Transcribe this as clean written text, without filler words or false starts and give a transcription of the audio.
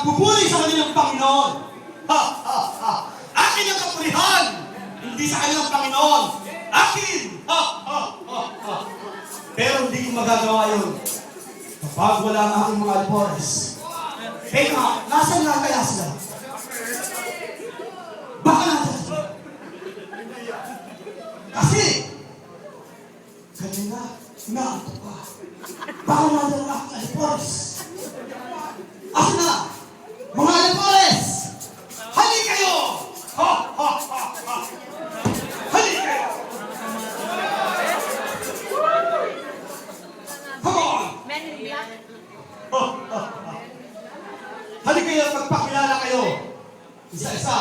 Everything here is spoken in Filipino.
pagpupuri sa kanilang Panginoon. Ha, ha, ha. Akin ang kapurihan, hindi sa kanilang Panginoon. Akin! Ha, ha, ha, ha. Pero hindi ko magagawa yun kapag wala ang aking mga alpores. Teka, nasaan nga kaya sila? Baka natin sila. Kasi, kanina, naanto ka. Baka natin ang aking alpores. Ako na, mga alpores! Hali kayo! Ha, ha, ha, ha. Hali kayo! Come on! Ha, ha, ha. Hali kayo at magpakilala kayo. Isa-isa.